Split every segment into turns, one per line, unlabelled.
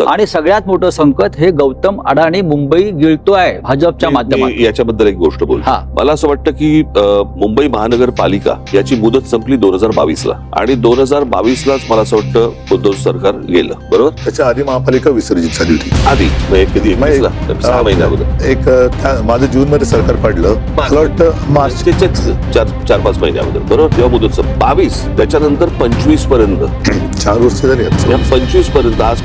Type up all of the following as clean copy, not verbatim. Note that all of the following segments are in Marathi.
आणि सगळ्यात मोठं संकट हे गौतम अडाणी मुंबई गिळतोय भाजपच्या माध्यमातून.
याच्याबद्दल एक गोष्ट बोल. मला असं वाटतं की मुंबई महानगरपालिका याची मुदत संपली 2022 आणि 2022 मला असं वाटतं उद्धव सरकार गेलं, बरोबर.
त्याच्या आधी महापालिका विसर्जित झाली होती.
आधी कधी 6 महिन्या अगोदर
एक माझं जून मध्ये सरकार पडलं, मला वाटतं मार्चचे
4-5 महिन्या अगोदर, बरोबर. तेव्हा मुदत 22, त्याच्यानंतर 25 पर्यंत
4 वर्ष झाली.
या 25 पर्यंत आज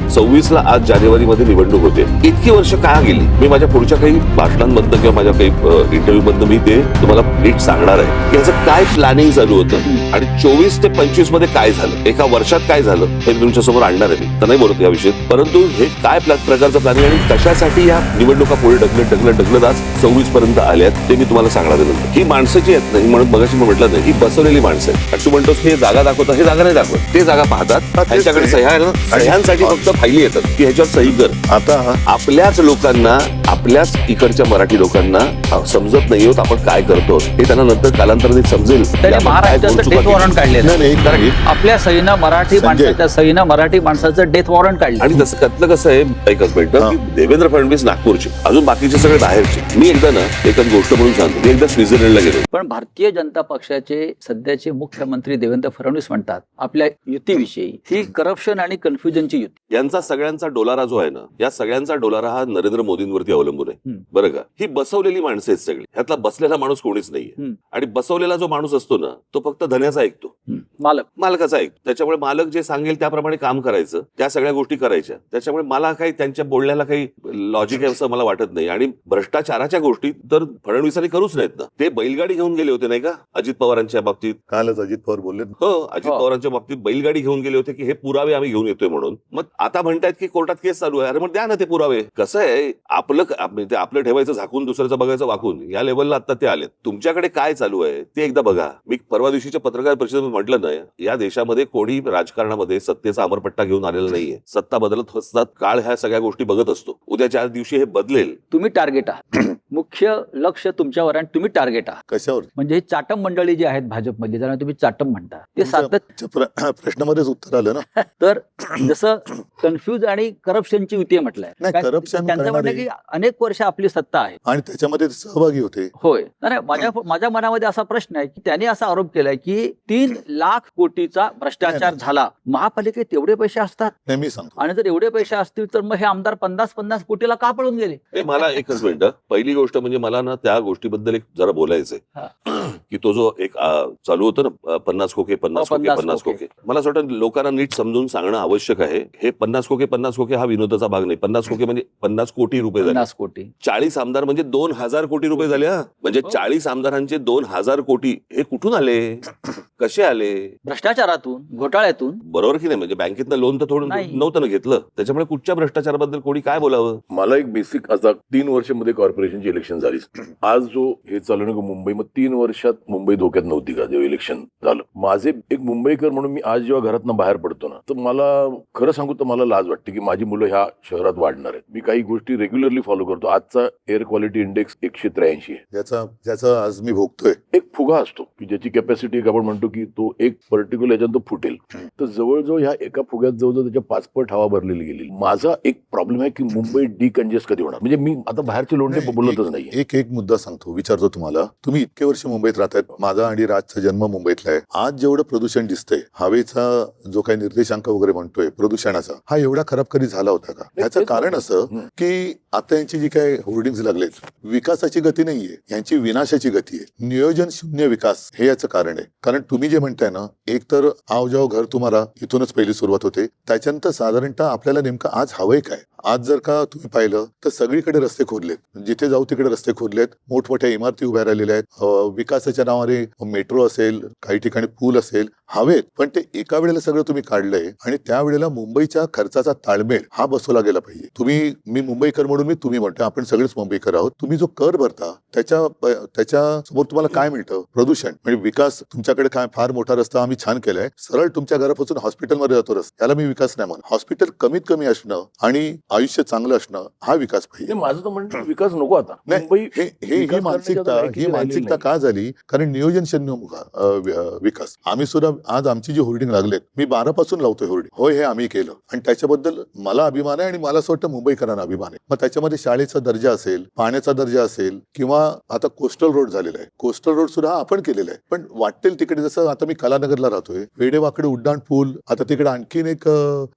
26 आज जानेवारी मध्ये निवडणूक होते. इतकी वर्ष का गेली? मी माझ्या पुढच्या काही भाषणांमधनं किंवा माझ्या काही इंटरव्ह्यू मधनं मी ते तुम्हाला नीट सांगणार आहे की याचं काय प्लॅनिंग चालू होतं आणि 24 ते 25 मध्ये काय झालं, एका वर्षात काय झालं हे तुमच्या समोर आणणार आहे. मी तर नाही बोलत या विषयात, परंतु हे काय प्रकारचं प्लॅनिंग आणि कशासाठी या निवडणुका पुढे ढकलत आज 26 पर्यंत आल्यात ते मी तुम्हाला सांगणार आहे. ही माणसाची आहेत नाही म्हणून मगाशी मी म्हटलं नाही, ही बसवलेली माणसं आहेत. तू म्हणतोस हे जागा दाखवतात, हे जागा नाही दाखवत, ते जागा पाहतात. त्यांच्याकडे सह्यांसाठी फक्त फायली येतात की ह्याच्यावर सही कर. आता आपल्याच लोकांना, आपल्याच इकडच्या मराठी लोकांना समजत नाही होत आपण काय करतो हे त्यांना नंतर कालांतराने समजेल.
महाराष्ट्राचं डेथ वॉरंट काढलेलं, आपल्या सहीनं मराठी माणसाच्या सहीनं मराठी माणसाचं डेथ वॉरंट काढलं.
आणि तसं त्यातलं कसं आहे, एकच मिनिट, की देवेंद्र फडणवीस नागपूरचे, अजून बाकीचे सगळे बाहेरचे. मी एकदा ना एकच गोष्ट म्हणून सांगतो, मी एकदा स्वित्झर्लंडला गेलो.
पण भारतीय जनता पक्षाचे सध्याचे मुख्यमंत्री देवेंद्र फडणवीस म्हणतात आपल्या युतीविषयी ही करप्शन आणि कन्फ्युजनची युती.
यांचा सगळ्यांचा डोलारा जो आहे ना, या सगळ्यांचा डोलारा हा नरेंद्र मोदींवरती अवलंबून आहे, बरं का. ही बसवलेली माणसं आहेत सगळी, ह्यातला बसलेला माणूस कोणीच नाहीये. आणि बसवलेला जो माणूस असतो ना, तो फक्त धन्याचा ऐकतो, मालकाचा ऐकतो. त्याच्यामुळे मालक जे सांगेल त्याप्रमाणे काम करायचं, त्या सगळ्या गोष्टी करायच्या. त्याच्यामुळे मला काही त्यांच्या बोलण्याला काही लॉजिक आहे असं मला वाटत नाही. आणि भ्रष्टाचाराच्या गोष्टी तर फडणवीसांनी करूच नाहीत ना. ते बैलगाडी घेऊन गेले होते नाही का अजित पवारांच्या बाबतीत.
कालच अजित पवार बोलले.
हो, अजित पवारांच्या बाबतीत बैलगाडी घेऊन गेले होते की हे पुरावे आम्ही घेऊन येतोय म्हणून. मग आता म्हणतायत की कोर्टात केस चालू आहे. अरे मग द्या ना ते पुरावे. कसं आहे, आपलं ठेवायचं झाकून, दुसऱ्याचं बघायचं वाकून, या लेवलला आता ते आलेत. तुमच्याकडे काय चालू आहे ते एकदा बघा. मी परवा दिवशीच्या पत्रकार परिषदेत म्हटलं नाही, या देशामध्ये कोणी राजकारणामध्ये सत्तेचा अमरपट्टा घेऊन आलेला नाहीये. सत्ता बदलत असतात, काळ ह्या सगळ्या गोष्टी बघत असतो. उद्या 4 दिवशी हे बदलेल.
तुम्ही टार्गेट आहात, मुख्य लक्ष तुमच्यावर आणि तुम्ही टार्गेट आहात.
कशावर?
म्हणजे चाटम मंडळी जी आहेत भाजपमधली, ज्यांना तुम्ही चाटम म्हणता, ते
प्रश्नामध्येच उत्तर आलं ना.
तर जसं कन्फ्यूज आणि करप्शनची युती म्हटलंय,
करप्शन
त्यांचं म्हणणं की अनेक वर्ष आपली सत्ता आहे
आणि त्याच्यामध्ये सहभागी होते.
होय. नाही, माझ्या मनामध्ये असा प्रश्न आहे की त्यांनी असा आरोप केलाय की 3 लाख कोटीचा भ्रष्टाचार झाला. महापालिकेत एवढे पैसे असतात?
मी सांगतो,
आणि जर एवढे पैसे असतील तर मग हे आमदार 50-50 कोटीला का पळून गेले?
मला एकच मिनिट, पहिली गोष्ट म्हणजे मला ना त्या गोष्टीबद्दल एक जरा बोलायचंय की तो जो एक चालू होतं ना 50 खोके 50 खोके, मला असं वाटतं लोकांना नीट समजून सांगणं आवश्यक आहे. हे 50 खोके हा विनोदाचा भाग नाही. 50 खोके म्हणजे 50 कोटी रुपये झाले.
50 कोटी.
40 आमदार म्हणजे 2000 कोटी रुपये झाले. म्हणजे 40 आमदारांचे 2000 कोटी हे कुठून आले, कसे आले?
भ्रष्टाचारातून, घोटाळ्यातून.
बरोबर की नाही? म्हणजे बँकेतनं लोन तर थोडं नव्हतं ना घेतलं. त्याच्यामुळे कुठच्या भ्रष्टाचाराबद्दल कोणी काय बोलावं?
मला एक बेसिक आता 3 वर्षामध्ये कॉर्पोरेशनची इलेक्शन झाली. आज जो हे चालू ना मुंबई, मग 3 वर्षात मुंबई धोक्यात नव्हती का जेव्हा इलेक्शन झालं? माझे एक मुंबईकर म्हणून मी आज जेव्हा घरातनं बाहेर पडतो ना, तर मला खरं सांगू तर मला लाज वाटते की माझी मुलं ह्या शहरात वाढणार आहेत. मी काही गोष्टी रेग्युलरली फॉलो करतो. आजचा एअर क्वालिटी इंडेक्स 183 आहे,
ज्याचा आज मी भोगतोय.
एक फुगा असतो की ज्याची कॅपॅसिटी आपण म्हणतो की तो एक पर्टिक्युलर याच्यात तो फुटेल. तर जवळजवळ ह्या एका फुग्यात जवळजवळ त्याच्या 5 पट हवा भरलेली गेली. माझा एक प्रॉब्लेम आहे की मुंबई डिकंजेस्ट कधी होणार? म्हणजे मी आता बाहेरचे लोंढे बोलतच नाही.
एक मुद्दा सांगतो, विचारतो तुम्हाला. तुम्ही इतके वर्ष मुंबईत राहतायत, माझा आणि राजचा जन्म मुंबईतला आहे. आज जेवढं प्रदूषण दिसतंय, हवेचा जो काही निर्देशांक वगैरे म्हणतोय प्रदूषणाचा, हा एवढा खराब कधी झाला होता का? याचं कारण असं की आता यांची जी काही होर्डिंग्स लागलेत, विकासाची गती नाहीये, यांची विनाशाची गती आहे. नियोजन शून्य विकास हे याचं कारण आहे. कारण तुम्ही जे म्हणताय ना, एक तर आओ जाओ घर तुम्हाला इथूनच पहिली सुरुवात होते. त्याच्यानंतर साधारणतः आपल्याला नेमकं आज हवंय काय? आज जर का तुम्ही पाहिलं तर सगळीकडे रस्ते खोदलेत, जिथे जाऊ तिकडे रस्ते खोदलेत, मोठमोठ्या इमारती उभ्या राहिलेल्या आहेत. विकासाच्या नावाने मेट्रो असेल, काही ठिकाणी पूल असेल, हवेत. पण ते एका वेळेला सगळं तुम्ही काढलंय आणि त्यावेळेला मुंबईच्या खर्चाचा ताळमेळ हा बसवला गेला पाहिजे. मी मुंबईकर म्हणून मी तुम्ही म्हणतो, आपण सगळेच मुंबईकर आहोत. तुम्ही जो कर भरता त्याच्या समोर तुम्हाला काय मिळतं? प्रदूषण. म्हणजे विकास तुमच्याकडे काय फार मोठा रस्ता आम्ही छान केलाय, सरळ तुमच्या घरापासून हॉस्पिटलमध्ये जातो रस्ता, त्याला मी विकास नाही म्हणत. हॉस्पिटल कमीत कमी असणं आणि आयुष्य चांगलं असणं हा विकास पाहिजे.
माझं तर म्हणणं विकास नको आता.
नाही, ही मानसिकता का झाली? कारण नियोजन शून्य विकास. आम्ही सुद्धा आज आमची जी होर्डिंग लागलेत, मी 12 पासून लावतोय होर्डिंग. होय, हे आम्ही केलं आणि त्याच्याबद्दल मला अभिमान आहे आणि मला असं वाटतं मुंबईकरांना अभिमान आहे. मग त्याच्यामध्ये शाळेचा दर्जा असेल, पाण्याचा दर्जा असेल, किंवा आता कोस्टल रोड झालेला आहे. कोस्टल रोड सुद्धा आपण केलेला आहे. पण वाटेल तिकडे, जसं आता मी कलानगरला राहतोय, वेडेवाकडे उड्डाण पूल, आता तिकडे आणखीन एक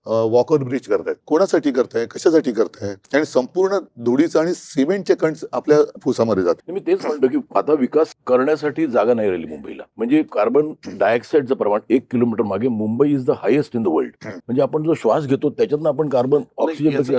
वॉकर ब्रिज करतायत. कोणासाठी करताय, कशासाठी करताय, आणि संपूर्ण धुळीचं आणि सिमेंटचे कण आपल्या फुसामध्ये जाते.
मी तेच म्हणतो की आता विकास करण्यासाठी जागा नाही राहिली मुंबईला. म्हणजे कार्बन डायऑक्साईडचं प्रमाण 1 किलोमीटर मागे Mumbai is the highest in the world. म्हणजे आपण जो श्वास घेतो त्याच्यातनं आपण कार्बन ऑक्सिजन.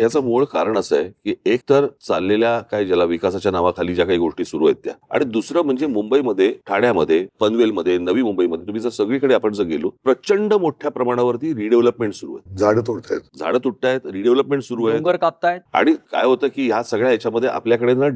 याचं मूळ कारण असं आहे की एक तर चाललेल्या काय ज्याला विकासाच्या नावाखाली ज्या काही गोष्टी सुरू आहेत त्या, आणि दुसरं म्हणजे मुंबईमध्ये, ठाण्यामध्ये, पनवेलमध्ये, नवी मुंबईमध्ये तुम्ही जर सगळीकडे आपण जर गेलो, प्रचंड मोठ्या प्रमाणावरती रिडेव्हलपमेंट सुरू आहे.
झाडं तोडतायत,
झाडं तुटतायत, रिडेव्हलपमेंट सुरू आहे,
डोंगर कापतायत.
आणि काय होतं की ह्या सगळ्या ह्याच्यामध्ये आपल्याकडे ना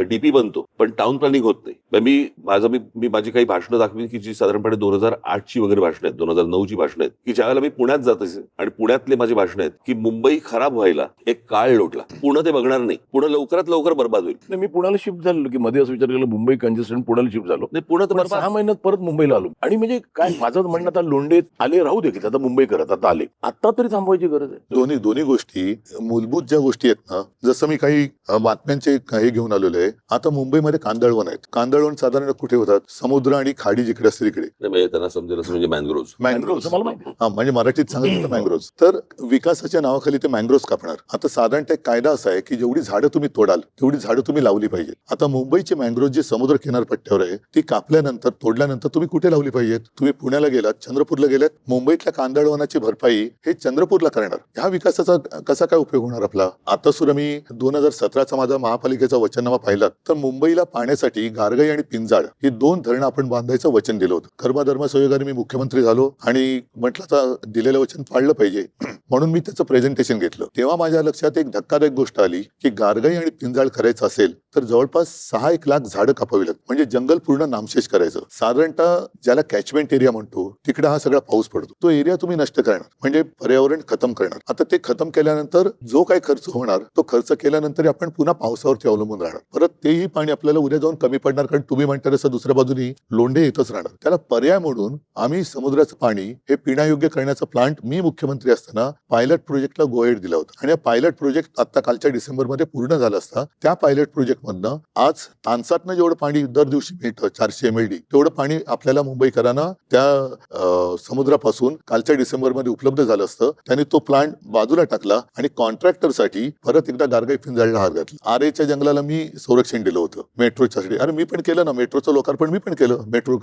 डीपी बनतो पण टाउन प्लॅनिंग होत नाही. मी माझी काही भाषणं दाखवी की जी साधारणपणे 2008ची वगैरे भाषणं आहेत, 2009ची भाषणं आहेत, की ज्यावेळेला मी पुण्यात जात असेल आणि पुण्यातले माझी भाषणं आहेत की मुंबई खराब व्हायला एक काळ लोटला, पुणे ते बघणार नाही, पुणे लवकरात लवकर बर्बाद होईल.
नाही, मी पुण्याला शिफ्ट झालो की मध्ये असं विचार केलं मुंबई कंजेस्टेड, पुण्याला शिफ्ट झालो.
नाही, पुणे तर
पण
बर्बाद.
6 महिन्यात परत मुंबईला आलो. आणि म्हणजे काय माझं म्हणणं, आता लोंढे आले राहू दे की आता मुंबई करत, आता आले, आता तरी थांबवायची गरज आहे.
दोन्ही गोष्टी मूलभूत ज्या गोष्टी आहेत ना, जसं मी काही बातम्यांचे हे घेऊन आलेलो आहे. आता मुंबईमध्ये कांदळवन आहेत. कांदळवन साधारण कुठे होतात, समुद्र आणि खाडी जिकडे असते तिकडे.
म्हणजे त्यांना समजेल असं म्हणजे मँग्रोव्ह.
मला माहिती.
हा, म्हणजे मराठीत सांगितलं मँग्रोव्ह. तर विकासाच्या नावाखाली ते मँग्रोव्ह कापणार. आता साधारणतः एक कायदा असा आहे की जेवढी झाडं तुम्ही तोडाल तेवढी झाडं तुम्ही लावली पाहिजे. आता मुंबईची मँग्रोव्ह जी समुद्र किनारपट्ट्यावर आहे ती कापल्यानंतर, तोडल्यानंतर तुम्ही कुठे लावली पाहिजेत? तुम्ही पुण्याला गेलात, चंद्रपूरला गेलात, मुंबईतल्या कांदळवनाची भरपाई हे चंद्रपूरला करणार. ह्या विकासाचा कसा काय उपयोग होणार आपला? आता सुद्धा मी 2017चा माझा महापालिकेचा वचननामा पाहिला तर मुंबईला पाण्यासाठी गारगाई आणि पिंजाळ ही 2 धरणं आपण बांधायचं वचन दिलं होतं. कर्मधर्म संयोगाने मी मुख्यमंत्री झालो आणि म्हटलं आता दिलेलं वचन पाळलं पाहिजे म्हणून मी त्याचं प्रेझेंटेशन घेतलं. तेव्हा माझ्या लक्षात एक धक्कादायक गोष्ट आली की गारगाई आणि पिंजाळ करायचं असेल तर जवळपास 6-1 लाख झाडं कापावी लागतात. म्हणजे जंगल पूर्ण नामशेष करायचं. साधारणतः ज्याला कॅचमेंट एरिया म्हणतो तिकडे हा सगळा पाऊस पडतो, तो एरिया तुम्ही नष्ट करणार, म्हणजे पर्यावरण खतम करणार. आता ते खतम केल्यानंतर जो काही खर्च होणार तो खर्च केल्यानंतर आपण पुन्हा पावसावरती अवलंबून राहणार. परत तेही पाणी आपल्याला उद्या जाऊन कमी पडणार, कारण तुम्ही म्हणता तसं दुसऱ्या बाजूनी लोंढे येतच राहणार. त्याला पर्याय म्हणून आम्ही समुद्राचं पाणी हे पिण्यायोग्य करण्याचा प्लांट मी मुख्यमंत्री असताना पायलट प्रोजेक्टला गो एड दिला होता. आणि पायलट प्रोजेक्ट आता कालच्या डिसेंबरमध्ये पूर्ण झाला असता. त्या पायलट प्रोजेक्टमधनं आज तानसातनं जेवढं पाणी दर दिवशी मिळतं 400 MLD तेवढं पाणी आपल्याला मुंबईकरांना त्या समुद्रापासून कालच्या डिसेंबरमध्ये उपलब्ध झालं असतं. त्यांनी तो प्लांट बाजूला टाकला आणि कॉन्ट्रॅक्टरसाठी परत एकदा गारगाई पिंजाळला हात घातला. आरेच्या जंगलाला मी संरक्षण दिलं होतं मेट्रोच्या साठी. अरे मी पण केलं ना, मेट्रोचं लोकार्पण मी पण केलं, मेट्रो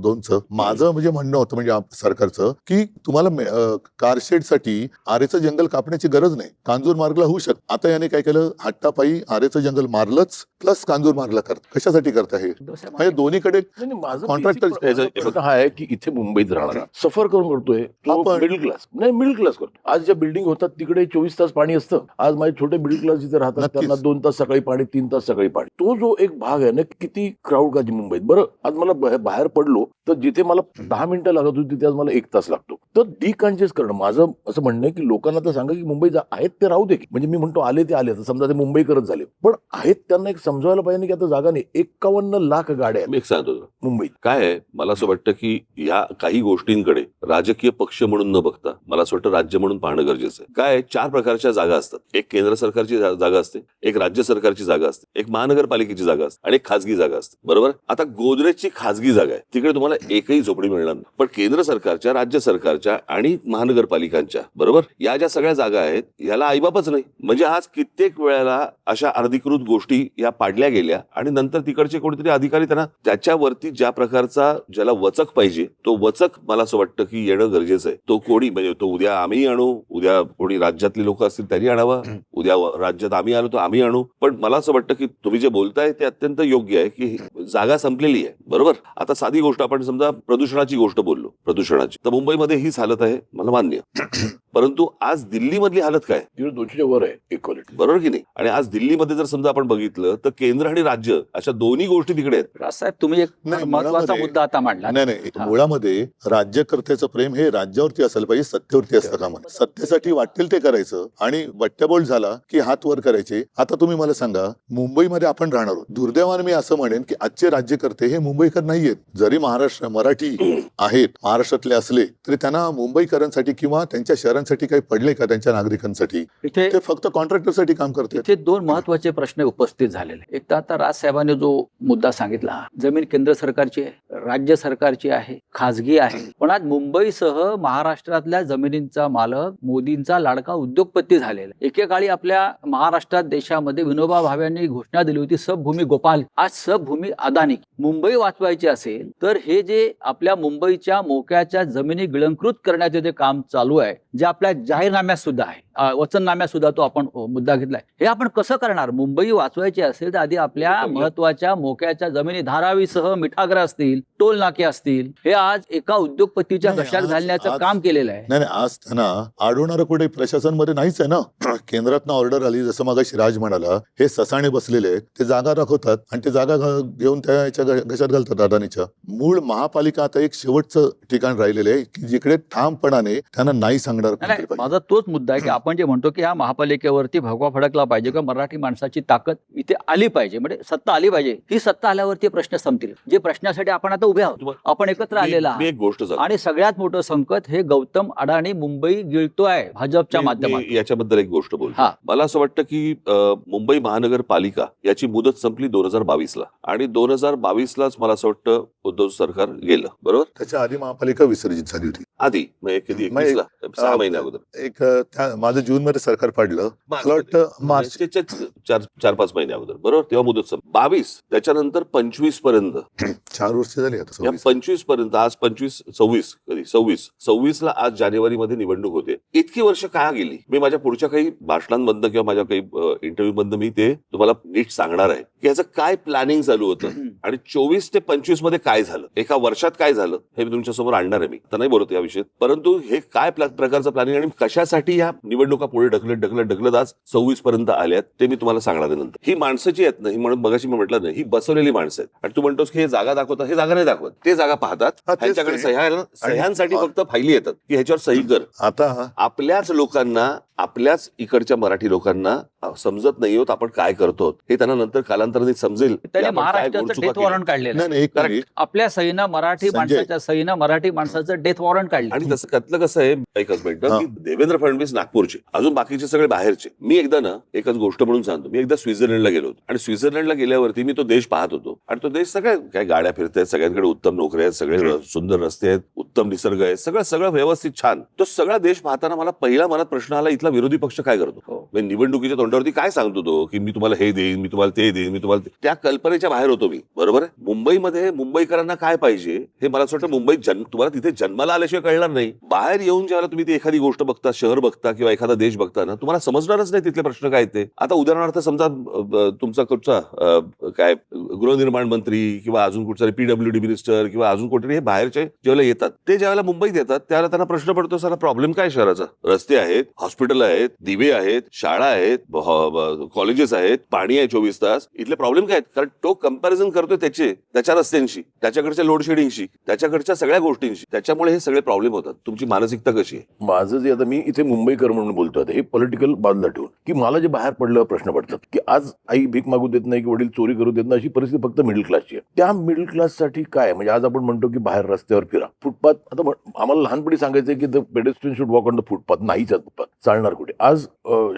2चं. माझं म्हणजे म्हणणं होतं म्हणजे सरकारचं की तुम्हाला कारशेड साठी आरेचं जंगल कापण्याची गरज नाही, कांजूर मार्गला होऊ शकतं. आता याने काय केलं, हट्टापायी आरेचं जंगल मारलंच प्लस कांजूर मार्गला करत. कशासाठी करता हे? म्हणजे दोन्हीकडे
माझं
कॉन्ट्रॅक्टर
प्रश्न हा आहे की इथे मुंबईत राहणार सफर करून करतोय
आपण.
मिडल क्लास, नाही मिडल क्लास करतो. आज ज्या बिल्डिंग होतात तिकडे 24 तास पाणी असतं. आज माझे छोटे मिडल क्लास जिथे राहतात
नक्कीच.
त्यांना 2 तास सकाळी पाणी, 3 तास सकाळी पाणी. तो जो एक भाग आहे ना, किती क्राऊड का मुंबईत. बरं, आज मला बाहेर पडलो तर जिथे मला 10 मिनिटं लागत होती तिथे आज मला 1 तास लागतो. तर डिकंजेस्ट करणं, माझं असं म्हणणं आहे की लोकांना तर सांगा की मुंबई आहेत ते राहू दे. म्हणजे मी म्हणतो आले ते आले, समजा ते मुंबई करत झाले, पण आहेत त्यांना एक समजायला पाहिजे की आता जागा नाही. 51 लाख गाड्या
मी एक सांगतो
मुंबईत.
काय आहे, मला असं वाटतं की या काही गोष्टींकडे राजकीय पक्ष म्हणून न बघता मला असं वाटतं राज्य म्हणून पाहणं गरजेचं आहे. काय 4 प्रकारच्या जागा असतात. एक केंद्र सरकारची जागा असते, एक राज्य सरकारची जागा असते, एक महानगरपालिकेची जागा असते आणि एक खासगी जागा असते. बरोबर. आता गोदरेजची खासगी जागा आहे, तिकडे तुम्हाला एकही झोपडी मिळणार नाही. पण केंद्र सरकारच्या, राज्य सरकारच्या आणि महानगरपालिकांच्या बरोबर या ज्या सगळ्या जागा आहेत याला आईबापच नाही. म्हणजे आज कित्येक वेळेला अशा अनधिकृत गोष्टी या पाडल्या गेल्या आणि नंतर तिकडचे कोणीतरी अधिकारी त्यांना त्याच्यावरती ज्या प्रकारचा ज्याला वचक पाहिजे तो वचक मला असं वाटतं की येणं गरजेचं आहे. तो कोणी म्हणजे तो उद्या आम्ही आणू, उद्या कोणी राज्यातली लोक असतील त्यांनी आणावा, उद्या राज्यात आम्ही आलो तर आम्ही आणू. पण मला असं वाटतं की तुम्ही जे बोलताय ते अत्यंत योग्य आहे की जागा संपलेली आहे. बरोबर. आता साधी गोष्ट आपण समजा प्रदूषणाची गोष्ट बोललो, प्रदूषणाची तर मुंबईमध्ये हीच हालत आहे, मला मान्य. परंतु आज दिल्लीमधली हालत काय,
200च्या वर आहे इक्वालिटी.
बरोबर की नाही. आणि आज दिल्लीमध्ये जर समजा आपण बघितलं तर केंद्र आणि राज्य अशा दोन्ही गोष्टी तिकडे आहेत.
राजसाहेब, तुम्ही एक
नाही,
महत्वाचा
मुळामध्ये-
मुद्दा आता मांडला.
नाही, मुळामध्ये राज्यकर्त्याचं प्रेम हे राज्यावरती असायला पाहिजे, सत्तेवरती असतं का म्हणा. सत्तेसाठी वाटेल ते करायचं आणि बट्ट्याबोळ झाला की हात वर करायचे. आता तुम्ही मला सांगा, मुंबईमध्ये आपण राहणार आहोत. दुर्दैवाने मी असं म्हणेन की आजचे राज्यकर्ते हे मुंबईकर नाहीयेत. जरी महाराष्ट्र, मराठी आहेत महाराष्ट्रातले असले तरी त्यांना मुंबईकरांसाठी किंवा त्यांच्या शहरांसाठी काही पडले का त्यांच्या नागरिकांसाठी?
इथे
ते फक्त कॉन्ट्रॅक्टरसाठी काम करतात.
इथे दोन महत्वाचे प्रश्न उपस्थित झालेले. एक तर आता राजसाहेबांनी जो मुद्दा सांगितला, जमीन केंद्र सरकारची आहे, राज्य सरकारची आहे, खासगी आहे, पण आज मुंबईसह महाराष्ट्रातल्या जमिनींचा मालक मोदींचा लाडका उद्योगपती झालेला. एकेकाळी आपल्या महाराष्ट्रात देशामध्ये विनोबा भावेंनी घोषणा दिली होती सबभूमी गोपाल, आज सबभूमी अदानी. मुंबई वाचवायची असेल तर हे जे आपल्या मुंबईच्या मोक्याच्या जमिनी गिळंकृत करण्याचे जे काम चालू आहे, जे आपल्या जाहीरनाम्यात सुद्धा आहे, वचननाम्यात सुद्धा तो आपण मुद्दा घेतलाय, हे आपण कसं करणार? मुंबई वाचवायची असेल तर आधी आपल्या महत्वाच्या मोक्याच्या जमिनी धारावीसह मिठागर असतील, टोल नाके असतील, हे आज एका उद्योगपतीच्या
नाही,
घशात
आज-
घालण्याचं
आज-
काम केलेलं आहे.
नाही आज त्यांना अडवणारं कुठे प्रशासन मध्ये नाहीच आहे ना. केंद्रातनं ऑर्डर आली, जसं मगाशी राज म्हणाला, हे ससाणे बसलेले आहेत, ते जागा राखवतात आणि ते जागा घेऊन त्या याच्या घशात घालतात अदानीच्या. मूळ महापालिका आता एक शेवटचं ठिकाण राहिलेलं आहे की जिकडे ठामपणाने त्यांना नाही सांगणार
नाही,
कोणतरी पाहिजे.
माझा तोच मुद्दा आहे की आपण जे म्हणतो की ह्या महापालिकेवरती भगवा फडकला पाहिजे किंवा मराठी माणसाची ताकद इथे आली पाहिजे, म्हणजे सत्ता आली पाहिजे. ही सत्ता आल्यावरती प्रश्न संपतील. जे प्रश्नासाठी आपण आता उभे आहोत, आपण एकत्र आलेला
मी एक गोष्ट सांगतो.
आणि सगळ्यात मोठं संकट हे गौतम अडाणी मुंबई गिळतोय भाजपच्या माध्यमातून.
मी याच्याबद्दल एक गोष्ट बोलतो.
हा.
मला असं वाटतं की मुंबई महानगरपालिका याची मुदत संपली 2022ला आणि 2022लाच मला असं वाटतं उद्धव सरकार गेलं, बरोबर?
त्याच्या आधी महापालिका विसर्जित झाली होती.
आधी म्हणजे कधी
मग
21ला 6 महिन्या अगोदर.
एक माझं जून मध्ये सरकार पडलं, मला वाटतं मार्च.
4-5 महिन्या अगोदर, बरोबर? तेव्हा मुदत संपली. 22 त्याच्यानंतर 25 पर्यंत,
4 वर्ष झाली आता.
या
26.
25 पर्यंत, आज 26 आज जानेवारीमध्ये निवडणूक होते. इतकी वर्ष का गेली? मी माझ्या पुढच्या काही भाषणांमधनं किंवा माझ्या काही इंटरव्ह्यू मधनं मी ते तुम्हाला नीट सांगणार आहे की याचं काय प्लॅनिंग चालू होतं आणि 24 ते 25 मध्ये काय झालं, एका वर्षात काय झालं, हे मी तुमच्या समोर आणणार आहे. मी तर नाही बोलत या विषयात, परंतु हे काय प्रकारचं प्लॅनिंग आणि कशासाठी या निवडणुका पुढे ढकलत आज 26 पर्यंत आल्यात ते मी तुम्हाला सांगणार आहे नंतर. ही माणसाची आहेत ना, ही म्हणून मगाशी मी म्हटलं नाही, ही बसवलेली माणसं आहेत. आणि तू म्हणतोस की हे जागा दाखवतात, हे जागा नाही दाखवत, ते जागा पाहतात.
हा, तेच
त्यांच्याकडे
ते.
सह्यांसाठी फक्त फायली येतात की ह्याच्यावर सही कर.
आता
आपल्याच लोकांना, आपल्याच इकडच्या मराठी लोकांना समजत नाही होत आपण काय करतो, हे त्यांना नंतर कालांतराने समजेल. की
त्यांनी
आपण काय
महाराष्ट्राचं
गोडचुका
डेथ
केल्या.
वॉरंट काढलेलं
नाही
आहे.
नाही, एक
Correct.
मिनिट.
आपल्या सहीनं मराठी
संजय.
माणसाच्या सहीनं मराठी माणसाचं डेथ वॉरंट काढलं.
आणि तसं त्यातलं कसं आहे, एकच मिनिट,
हा.
की देवेंद्र फडणवीस नागपूरचे, अजून बाकीचे सगळे बाहेरचे. मी एकदा ना, एकच गोष्ट म्हणून सांगतो, मी एकदा स्वित्झर्लंडला गेलो होतो आणि स्वित्झर्लंडला गेल्यावरती मी तो देश पाहत होतो आणि तो देश सगळ्या काय गाड्या फिरतायत, सगळ्यांकडे उत्तम नोकऱ्या आहेत, सगळे सुंदर रस्ते आहेत, उत्तम निसर्ग आहे, सगळं व्यवस्थित छान. तो सगळा देश पाहताना मला पहिला मनात प्रश्न आला, इथला विरोधी पक्ष काय करतो?
हो.
म्हणजे निवडणुकीच्या तोंडावरती काय सांगतो तो की मी तुम्हाला हे देईन, मी तुम्हाला ते देईन, मी तुम्हाला त्या कल्पनेच्या बाहेर होतो मी, बरोबर आहे? मुंबईमध्ये मुंबईकरांना काय पाहिजे हे मला असं वाटतं मुंबईत तुम्हाला तिथे जन्माला आल्याशिवाय कळणार नाही. बाहेर येऊन ज्यावेळेला तुम्ही ती एखादी गोष्ट बघता, शहर बघता किंवा एखादा देश बघता ना, तुम्हाला समजणारच नाही तिथले प्रश्न काय ते. आता उदाहरणार्थ समजा तुमचा कुठचा काय गृहनिर्माण मंत्री किंवा अजून कुठचा PWD मिनिस्टर किंवा अजून कुठे हे बाहेरचे ज्यावेळेला येतात, ते ज्यावेळेला मुंबईत येतात त्यावेळेला त्यांना प्रश्न पडतो, सारा प्रॉब्लेम काय शहराचा? रस्ते आहेत, हॉस्पिटल आहेत, दिवे आहेत, शाळा आहेत, कॉलेजेस आहेत, पाणी आहे 24 तास. इथले प्रॉब्लेम काय आहेत? कारण तो कंपॅरिझन करतोय त्याच्या रस्त्यांशी, त्याच्याकडच्या लोड शेडिंगशी, त्याच्याकडच्या सगळ्या गोष्टींशी. त्याच्यामुळे हे सगळे प्रॉब्लेम होतात. तुमची मानसिकता कशी आहे?
माझं जे आता मी इथे मुंबईकर म्हणून बोलतोय, हे पॉलिटिकल बाजूला ठेवून, की मला जे बाहेर पडल्यावर प्रश्न पडतात की आज आई भीक मागू देत नाही की वडील चोरी करू देत नाही, अशी परिस्थिती फक्त मिडल क्लासची आहे. त्या मिडल क्लाससाठी काय? म्हणजे आज आपण म्हणतो की बाहेर रस्त्यावर फिरा, फुटपाथ. आता आम्हाला लहानपणी सांगायचंय की the pedestrian should walk on the footpath. नाहीच फुटपाथ चालणार कुठे? आज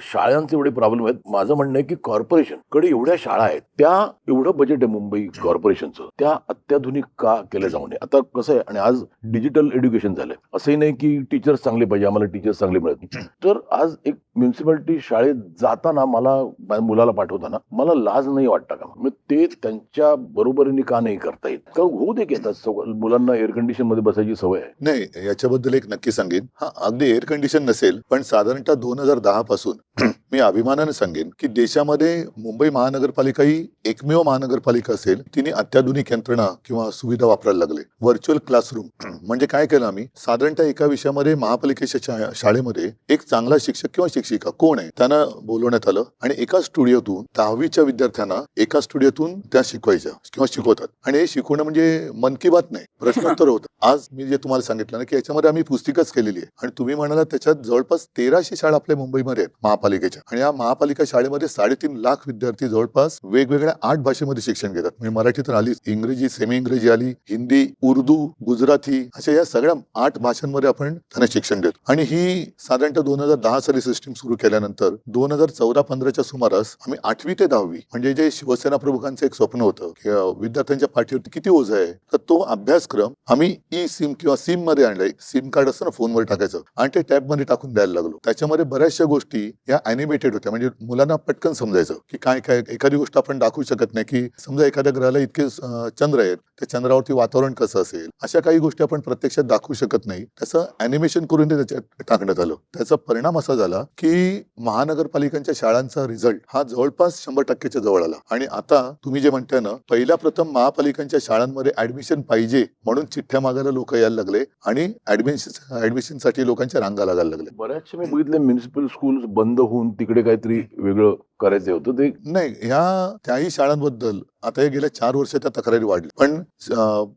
शाळांचे एवढे प्रॉब्लेम आहेत. माझं म्हणणं आहे की कॉर्पोरेशन कडे एवढ्या शाळा आहेत, त्या एवढं बजेट आहे मुंबई कॉर्पोरेशनचं, त्या अत्याधुनिक का केल्या जाऊ नये? आता कसं आहे, आणि आज डिजिटल एज्युकेशन झालंय, असंही नाही की टीचर्स चांगले पाहिजे, आम्हाला टीचर्स चांगले मिळत नाही. तर आज एक म्युन्सिपालिटी शाळेत जाताना मला मुलाला पाठवताना मला लाज नाही वाटतं का? मग ते त्यांच्या बरोबरीने का नाही करता येत? का होऊ दे की आता मुलांना एअर कंडिशन मध्ये बसायची सवय आहे.
नाही, याच्याबद्दल एक नक्की सांगेन. हा, अगदी एअर कंडिशन नसेल, पण साधारणतः 2010 पासून मी अभिमानाने सांगेन की देशामध्ये मुंबई महानगरपालिका ही एकमेव महानगरपालिका असेल तिने अत्याधुनिक यंत्रणा किंवा सुविधा वापरायला लागले. व्हर्च्युअल क्लासरूम म्हणजे काय केलं आम्ही, साधारणतः एका विषयामध्ये महापालिकेच्या शाळेमध्ये एक चांगला शिक्षक किंवा शिक्षिका कोण आहे त्यांना बोलवण्यात आलं आणि एका स्टुडिओतून 10वीच्या विद्यार्थ्यांना एका स्टुडिओतून त्या शिकवायच्या किंवा शिकवतात. आणि हे शिकवणं म्हणजे मन की बात नाही, प्रश्नोत्तर होतं. आज मी जे तुम्हाला सांगितलं ना की याच्यामध्ये आम्ही पुस्तिकाच केलेली आहे आणि तुम्ही म्हणाला त्याच्यात जवळपास 1300 शाळा आपल्या मुंबईमध्ये आहेत महापालिका महापालिकेच्या, आणि या महापालिका शाळेमध्ये 3.5 लाख विद्यार्थी जवळपास वेगवेगळ्या 8 भाषेमध्ये शिक्षण घेतात. म्हणजे मराठी तर आली, इंग्रजी, सेमी इंग्रजी आली, हिंदी, उर्दू, गुजराती, अशा या सगळ्या 8 भाषांमध्ये आपण त्यांना शिक्षण देतो. आणि ही साधारणतः 2010 साली सिस्टीम सुरू केल्यानंतर 2014-15च्या सुमारास आम्ही 8वी ते 10वी, म्हणजे जे शिवसेना प्रमुखांचं एक स्वप्न होतं की विद्यार्थ्यांच्या पाठीवरती किती ओझ आहे, तर तो अभ्यासक्रम आम्ही ई सिम किंवा सिम मध्ये आणलाय. सिम कार्ड असतं ना फोनवर टाकायचं, आणि ते टॅब मध्ये टाकून द्यायला लागलो. त्याच्यामध्ये बऱ्याचशा गोष्टी या अॅनिमेटेड होत्या, म्हणजे मुलांना पटकन समजायचं की काय काय. एखादी गोष्ट आपण दाखवू शकत नाही की समजा एखाद्या ग्रहाला इतके चंद्र आहेत, त्या चंद्रावरती वातावरण कसं असेल, अशा काही गोष्टी आपण प्रत्यक्षात दाखवू शकत नाही. त्याचं अॅनिमेशन करून ते त्याच्यात टाकण्यात आलं. त्याचा परिणाम असा झाला की महानगरपालिकांच्या शाळांचा रिझल्ट हा जवळपास 100%च्या जवळ आला. आणि आता तुम्ही जे म्हणताय ना, पहिला प्रथम महापालिकांच्या शाळांमध्ये ऍडमिशन पाहिजे म्हणून चिठ्ठ्या मागायला लोक यायला लागले, आणि ऍडमिशनसाठी लोकांच्या रांगा लागायला लागले.
बऱ्याचशा मी बघितले म्युनिसिपल स्कूल बंद होऊन तिकडे काहीतरी वेगळं करायचं होतं. ते
नाही, ह्या त्याही शाळांबद्दल आता हे गेल्या 4 वर्षाच्या तक्रारी वाढल्या. पण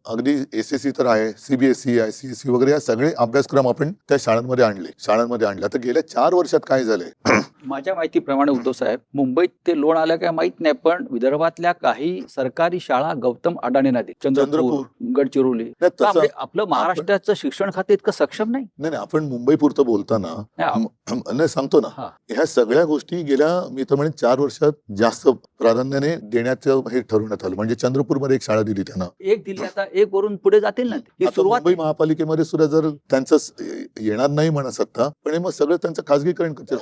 अगदी SSC तर आहे, CBSE, ICSE वगैरे या सगळे अभ्यासक्रम आपण त्या शाळांमध्ये आणले. आता गेल्या 4 वर्षात काय झालंय,
माझ्या माहितीप्रमाणे उद्धव साहेब, मुंबईत ते लोन आलं काय माहित नाही, पण विदर्भातल्या काही सरकारी शाळा गौतम अडाणींना दिली. चंद्रपूर, गडचिरोली.
नाही, तसं
म्हणजे आपलं महाराष्ट्राचं शिक्षण खाते इतकं सक्षम नाही.
नाही, आपण मुंबई पुरतं बोलताना नाही सांगतो ना,
हा.
ह्या सगळ्या गोष्टी गेल्या मी तर म्हणेन 4 वर्षात जास्त प्राधान्याने देण्याचं हे ठरवण्यात आलं. म्हणजे चंद्रपूरमध्ये एक शाळा दिली त्यांना,
एक दिली, आता एक वरून पुढे जातील ना. ही
आता
सुरुवात.
मुंबई महापालिकेमध्ये सुद्धा जर त्यांचं येणार नाही म्हणा सत्ता, पण हे मग सगळं त्यांचं खासगीकरण करतील.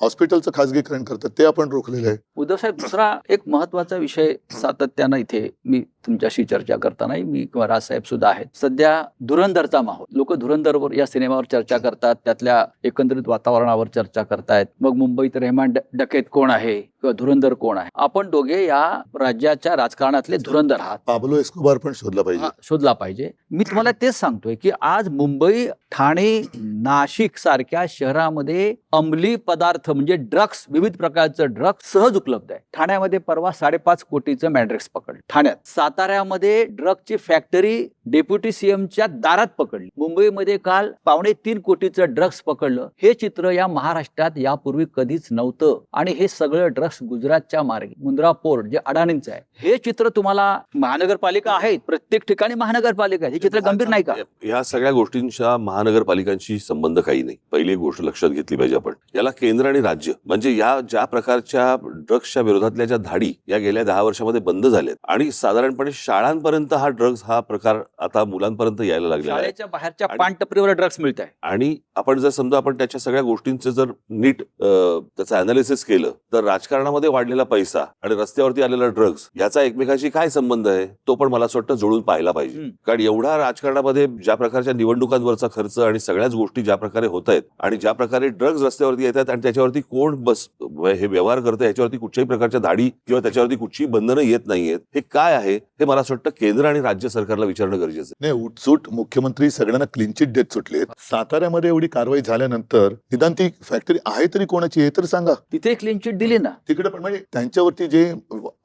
हॉस्पिटलचं खासगीकरण करतात, ते आपण रोखलेलं आहे.
उद्धव साहेब, दुसरा एक महत्वाचा विषय सातत्यानं इथे मी तुमच्याशी चर्चा करतानाही मी किंवा राजसाहेब सुद्धा आहेत. सध्या धुरंधरचा माहोल, लोक धुरंधरवर या सिनेमावर चर्चा करतात, त्यातल्या एकंदरीत वातावरणावर चर्चा करतायत. मग मुंबईत रेहमान डकेत कोण आहे किंवा धुरंधर कोण आहे. आपण दोघे या राज्याच्या राजकारणातले धुरंधर आहात.
पाब्लो एस्कोबार पण शोधला पाहिजे.
शोधला पाहिजे. मी तुम्हाला तेच सांगतोय की आज मुंबई, ठाणे, नाशिक सारख्या शहरामध्ये अंमली पदार्थ म्हणजे ड्रग्स, विविध प्रकारचं ड्रग्स सहज उपलब्ध आहे. ठाण्यामध्ये परवा 5.5 कोटीचं मॅड्रेक्स पकडलं. ठाण्यात, साताऱ्यामध्ये ड्रग्सची फॅक्टरी डेप्युटी CMच्या दारात पकडली. मुंबईमध्ये काल 2.25 कोटीचं ड्रग्स पकडलं. हे चित्र या महाराष्ट्रात यापूर्वी कधीच नव्हतं. आणि हे सगळं ड्रग्स गुजरातच्या मार्गे, मुंद्रा पोर्ट जे अडाणींचं आहे, हे चित्र तुम्हाला महानगरपालिका आहेत, प्रत्येक ठिकाणी महानगरपालिका आहे. हे चित्र गंभीर नाही का?
या सगळ्या गोष्टींच्या महानगरपालिकांशी संबंध काही नाही. पहिली गोष्ट लक्षात घेतली पाहिजे आपण. याला केंद्र आणि राज्य, म्हणजे या ज्या प्रकारच्या ड्रग्सच्या विरोधातल्या ज्या धाडी या गेल्या 10 वर्षामध्ये बंद झाल्यात, आणि साधारणपणे शाळांपर्यंत हा ड्रग्स हा प्रकार आता मुलांपर्यंत यायला लागलेला आहे.
शाळेच्या बाहेरच्या पानटपरीवर ड्रग्स मिळत आहे.
आणि आपण जर समजा आपण त्याच्या सगळ्या गोष्टींचं जर नीट त्याचं अनालिसिस केलं, तर राजकारणामध्ये वाढलेला पैसा आणि रस्त्यावरती आलेला ड्रग्स याचा एकमेकांशी काय संबंध आहे, तो पण मला असं वाटतं जुळून पाहायला पाहिजे. कारण एवढा राजकारणामध्ये ज्या प्रकारच्या निवडणुकांवरचा खर्च आणि सगळ्याच गोष्टी ज्या प्रकारे होत आहेत, आणि ज्या प्रकारे ड्रग्ज रस्त्यावरती येतात आणि त्याच्यावरती कोण हे व्यवहार करतं, याच्यावरती कुठच्याही प्रकारच्या धाडी किंवा त्याच्यावरती कुठचीही बंधनं येत नाहीयेत, हे काय आहे हे मला असं वाटतं केंद्र आणि राज्य सरकारला विचारणं गरजेचं आहे.
नाही, उठसूट मुख्यमंत्री सगळ्यांना क्लीन चिट देत सुटले. साताऱ्यामध्ये एवढी कारवाई झाल्यानंतर निदान ती फॅक्टरी आहे तरी कोणाची हे तर सांगा.
तिथे क्लीन चिट दिली ना.
तिकडे पण म्हणजे त्यांच्यावरती जे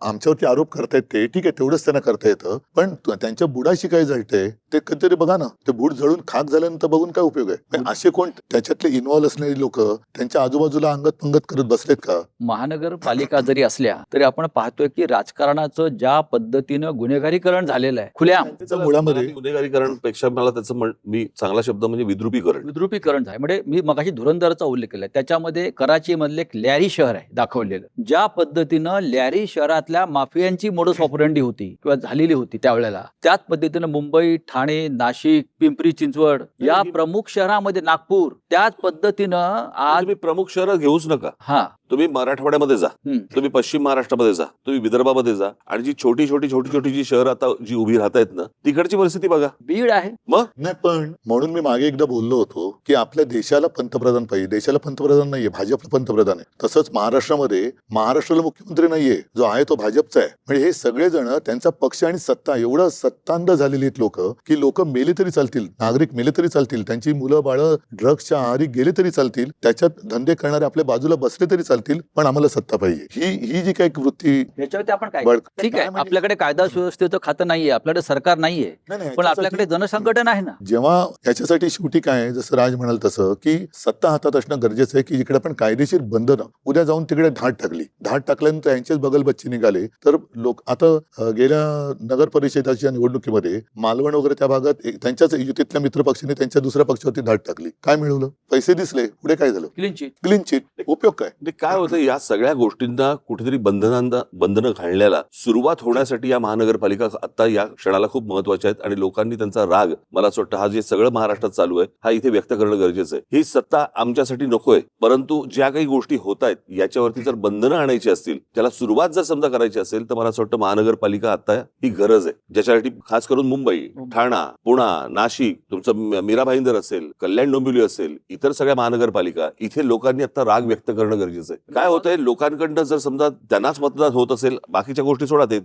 आमच्यावरती आरोप करतायत ते ठीक आहे, तेवढंच त्यांना करता येतं, पण त्यांच्या बुडाशी काय जळतंय ते कधीतरी बघा ना. ते बुड जळून खाक झाल्यानंतर बघून काय उपयोग आहे? असे कोण त्याच्यातले इन्व्हॉल्व असणारी लोक त्यांच्या आजूबाजूला अंगत पंगत करत बसलेत का?
महानगरपालिका जरी असल्या तरी आपण पाहतोय की राजकारणाचं ज्या पद्धतीनं गुन्हेगारीकरण झालेलं आहे, खुल्याम
मुळामध्ये
गुन्हेगारीकरणपेक्षा मला त्याचं मी चांगला शब्द म्हणजे
विद्रुपीकरण झालं. म्हणजे मी मगाशी धुरंधरचा उल्लेख केलाय, त्याच्यामध्ये कराची मधले एक लॅरी शहर आहे दाखवलेलं. ज्या पद्धतीनं लॅरी शहरातल्या माफियांची मोडस ऑपरेंडी होती किंवा झालेली होती त्यावेळेला, त्याच पद्धतीनं मुंबई, ठाणे, नाशिक, पिंपरी चिंचवड या प्रमुख शहरामध्ये, नागपूर, त्याच पद्धतीनं आज
तुम्ही प्रमुख शहरं घेऊच नका. तुम्ही मराठवाड्यामध्ये जा, तुम्ही पश्चिम महाराष्ट्रामध्ये जा, तुम्ही विदर्भामध्ये जा, आणि जी छोटी छोटी जी शहर आता जी उभी राहत आहेत ना, तिकडची परिस्थिती बघा.
बीड आहे.
मग
नाही, पण म्हणून मी मागे एकदा बोललो होतो की आपल्या देशाला पंतप्रधान पाहिजे. देशाला पंतप्रधान नाहीये, भाजपला पंतप्रधान आहे. तसंच महाराष्ट्राला मुख्यमंत्री नाहीये, जो आहे तो भाजपचा आहे. म्हणजे हे सगळेजण त्यांचा पक्ष आणि सत्ता एवढं सत्तांध झालेली आहेत लोक की लोक मेले तरी चालतील, नागरिक मेले तरी चालतील, त्यांची मुलं बाळं ड्रग्सच्या आहारी गेले तरी चालतील, त्याच्यात धंदे करणारे आपल्या बाजूला बसले तरी चालतील, पण आम्हाला सत्ता पाहिजे. नाहीये. ही जी काही वृत्ती
याच्यावरती आपण काय
बरं,
ठीक
काय
आहे,
म्हणजे-
आपल्याकडे कायदा सुव्यवस्थेचं खातं नाहीये, आपल्याकडे सरकार नाहीये,
नाही, नाही,
पण
याच्यासाठी-
आपल्याकडे जनसंघटन आहे ना.
जेव्हा याच्यासाठी शेवटी काय आहे, जसं राज म्हणाल तसं की सत्ता हातात असणं गरजेचं आहे, की जिकडे आपण कायदेशीर बंधनं उद्या जाऊन तिकडे धाड टाकल्यानंतर यांचेच बगलबच्चे निघाले तर लोक आता गेल्या नगर परिषदाच्या निवडणुकीमध्ये मालवण वगैरे त्या भागात त्यांच्याच युतीतल्या मित्र पक्षाने त्यांच्या दुसऱ्या पक्षावरती धाड टाकली. काय मिळवलं? पैसे दिसले. पुढे काय झालं?
Clean chit.
Clean chit. उपयोग काय?
म्हणजे काय होतं, या सगळ्या गोष्टींना कुठेतरी बंधनं घालण्याला सुरुवात होण्यासाठी या महानगरपालिका आता या क्षणाला खूप महत्वाच्या आहेत आणि लोकांनी त्यांचा राग, मला असं वाटतं, हा जे सगळं महाराष्ट्रात चालू आहे हा इथे व्यक्त करणं गरजेचं आहे. ही सत्ता आमच्यासाठी नकोय, परंतु ज्या काही गोष्टी होत आहेत याच्यावरती जर बंधनं आणायची असतील, त्याला सुरुवात जर समजा करायची असेल तर मला असं वाटतं महानगरपालिका आता ही गरज आहे, ज्याच्यासाठी खास करून मुंबई, ठाणा, पुणा, नाशिक, तुमचं मीरा भाईंदर असेल, कल्याण डोंबिवली असेल, इतर सगळ्या महानगरपालिका, इथे लोकांनी आता राग व्यक्त करणं गरजेचं आहे. काय होतंय, लोकांकडनं जर समजा त्यांनाच मतदान होत असेल, बाकीच्या गोष्टी सोडा, ते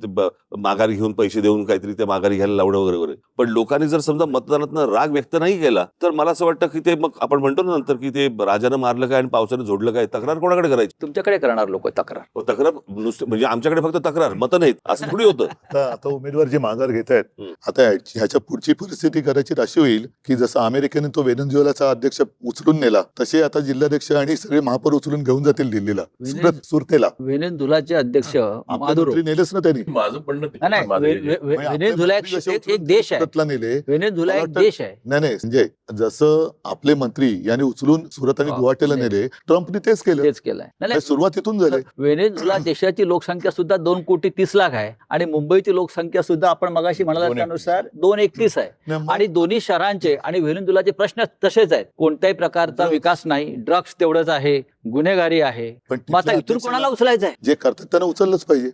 माघारी घेऊन पैसे देऊन काहीतरी ते माघारी घ्यायला लावणं वगैरे, पण लोकांनी जर समजा मतदानातनं राग व्यक्त नाही केला तर मला असं वाटतं की ते मग आपण म्हणतो ना नंतर की ते राजानं मारलं काय आणि पावसानं झोडलं काय, तक्रार कोणाकडे करायची?
तुमच्याकडे करणार लोक तक्रार.
तक्रार नुसतं म्हणजे आमच्याकडे फक्त तक्रार, मतं नाहीत असं थोडी होतं.
आता उमेदवार जे माघार घेत आहेत, आता ह्याच्या पुढची परिस्थिती कदाचित अशी होईल की जसं अमेरिकेने तो व्हेनेझुएलाचा अध्यक्ष उचलून नेला, तसे आता जिल्हाध्यक्ष आणि सगळे महापौर उचलून घेऊन जातील दिल्लीला, सुरतेला.
व्हेनेझुएलाचे अध्यक्ष
आपले
मादुरो.
मंत्री नेलेच ना त्यांनी.
माझं म्हणणं ते-
नाही,
माझं हे-
व्हेनेझुएला एक देश आहे.
सुरतला नेले.
व्हेनेझुएला एक
मला
देश आहे.
नाही म्हणजे जसं आपले मंत्री यांनी उचलून सुरत आणि
हा,
गुवाहाटीला
नाही.
नेले, ट्रम्पने तेच केलं.
तेच केलंय. नाही,
म्हणजे सुरुवात इथून झाली.
व्हेनेझुएला देशाची लोकसंख्या सुद्धा 2,30,00,000 आहे आणि मुंबईची लोकसंख्या सुद्धा आपण मगाशी म्हणाला
231.
त्यानुसार 231 आहे.
नाही, मग-
आणि दोन्ही शहरांचे आणि व्हेनेझुएलाचे प्रश्न तसेच आहेत. कोणत्याही प्रकारचा
Drugs.
विकास नाही, ड्रग्स तेवढंच आहे, गुन्हेगारी आहे.
पण
मग आता
तिथल्या
इथून
अध्यक्षाला
कोणाला उचलायचं आहे?
जे करतात त्यांना उचललंच पाहिजे.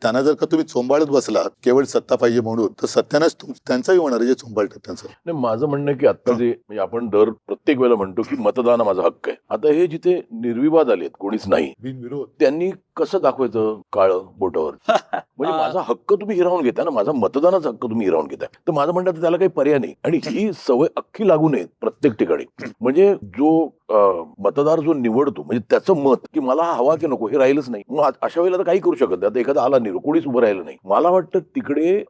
त्यांना जर का तुम्ही चोंबाळत बसलात केवळ सत्ता पाहिजे म्हणून, तर सत्यानाच त्यांचाही होणार आहे जे चोंबाळतात त्यांचं.
नाही, माझं म्हणणं आहे की आता जे म्हणजे आपण दर प्रत्येक वेळेला म्हणतो की मतदान हा माझा हक्क आहे. आता हे जिथे निर्विवाद आलेत, कोणीच नाही,
बिनविरोध.
त्यांनी कसं दाखवायचं काळं बोटावर? म्हणजे माझा हक्क तुम्ही हिरावून घेताय ना, माझा मतदानाचा हक्क तुम्ही हिरावून घेताय, तर माझं म्हणणं आहे त्याला काही पर्याय नाही. आणि ही सवय अख्खी लागू नये प्रत्येक ठिकाणी. म्हणजे जो मतदार जो निवडतो म्हणजे त्याचं मत की मला हा हवा की नको हे राहिलंच नाही. मग अशा वेळेला तर काही करू शकत नाही. आता एखादा आला नाही, कोणीच उभं राहिलं नाही, मला वाटतं तिकडे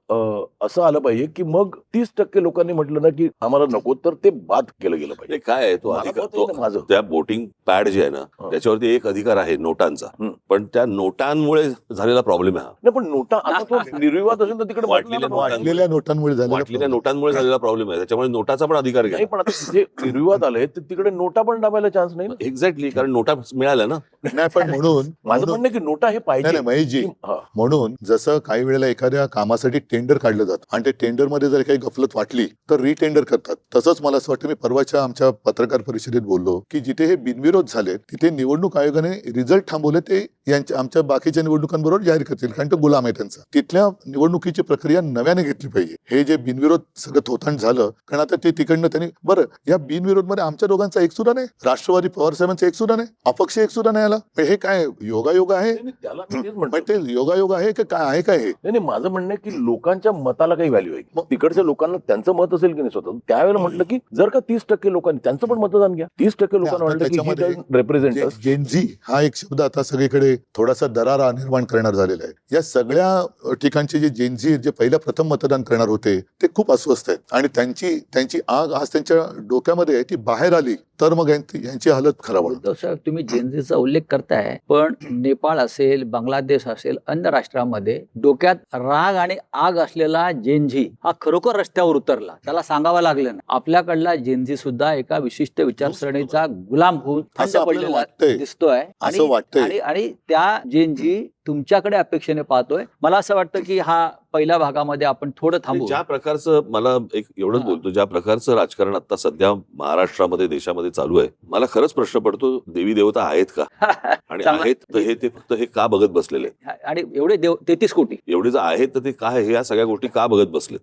असं आलं पाहिजे की मग 30% लोकांनी म्हटलं ना की आम्हाला नको, तर ते बाद केलं गेलं पाहिजे.
ते काय आहे, तो
मला
अधिकार,
मत आहे ना माझं.
त्या वोटिंग पॅड जे आहे ना
हा.
त्याच्यावरती एक अधिकार आहे नोटांचा, पण त्या नोटांमुळे झालेला प्रॉब्लेम आहे हा.
नाही, पण नोटा आता तो निर्विवाद असेल तर तिकडे
वाटलेल्या
वाटलेल्या
वाटलेल्या नोटांमुळे झालेला
वाटलेल्या
problem.
नोटांमुळे झालेला प्रॉब्लेम आहे, त्याच्यामुळे नोटाचा पण अधिकार घ्या.
नाही, पण आता जे निर्विवाद आले तर तिकडे नोटा पण दाबायला चान्स नाही ना.
एक्झॅक्टली, कारण नोटा मिळाल्या ना.
नाही, पण म्हणून
माझं म्हणणं आहे की नोटा हे पाहिजे.
नाही, महेशजी,
हा.
म्हणून जसं काही वेळेला एखाद्या कामासाठी टेंडर काढलं जातं आणि ते टेंडर मध्ये जर काही गफलत वाटली तर रिटेंडर करतात. तसंच मला असं वाटतं, मी परवाच्या आमच्या पत्रकार परिषदेत बोललो की जिथे हे बिनविरोध झाले तिथे निवडणूक आयोगाने रिझल्ट थांबवले, ते आमच्या बाकीच्या निवडणुकांबरोबर जाहीर करतील, कारण तो गुलाम आहे त्यांचा. तिथल्या निवडणुकीची प्रक्रिया नव्याने घेतली पाहिजे. हे जे बिनविरोध सगळं थोतांड झालं, कारण आता ते तिकडनं त्यांनी बरं, या बिनविरोध मध्ये आमच्या दोघांचा एक सुद्धा नाही, राष्ट्रवादी पवार साहेबांचा एक सुद्धा नाही, अपक्ष एक सुद्धा नाही आला. हे काय योगायोग आहे?
नाही, नाही, त्याला मी तेच म्हणतो.
पण ते योगायोग आहे की काय आहे? काय हे?
नाही, नाही, माझं म्हणणं आहे की लोकांच्या मताला काही व्हॅल्यू आहे. मग तिकडच्या लोकांना त्यांचं मत असेल की नाही स्वतः, त्यावेळेला म्हटलं की जर का 30% लोकांनी त्यांचं पण मतदान घ्या. 30% लोकांना
आता
वाटलं की
त्याच्यामध्ये
रिप्रेझेंट
जेनझी हा एक शब्द आता सगळीकडे थोडासा दरारा निर्माण करणार झालेला आहे. या सगळ्या ठिकाणचे जे जेनझी जे पहिल्या प्रथम मतदान करणार होते ते खूप अस्वस्थ आहेत आणि त्यांची आग आज त्यांच्या डोक्यामध्ये आहे, ती बाहेर आली तर मग यांची हालत खराब होईल.
उद्धव साहेब, तुम्ही जेनझीचा उल्लेख करताय, पण नेपाळ असेल, बांगलादेश असेल, अन्य राष्ट्रांमध्ये डोक्यात राग आणि आग असलेला जेनझी हा खरोखर रस्त्यावर उतरला, त्याला सांगावं लागलं ना. आपल्याकडला जेनझी सुद्धा एका विशिष्ट विचारसरणीचा गुलाम होऊन थंड
असं आपल्याला
पडलेला
वाटतंय.
दिसतोय.
असं वाटतंय.
आणि त्या जेनझी तुमच्याकडे अपेक्षेने पाहतोय. मला असं वाटतं की हा पहिल्या भागामध्ये आपण थोडं थांबू.
ज्या प्रकारचं, मला एक एवढंच
हा.
बोलतो, ज्या प्रकारचं राजकारण आता सध्या महाराष्ट्रामध्ये देशामध्ये चालू आहे, मला खरंच प्रश्न पडतो, देवी देवता आहेत का? आणि
चांगला-
आहेत तर ते फक्त हे का बघत बसलेले?
आणि एवढे 33 कोटी
एवढे जर आहेत तर ते काय, हे या सगळ्या गोष्टी का बघत बसलेत?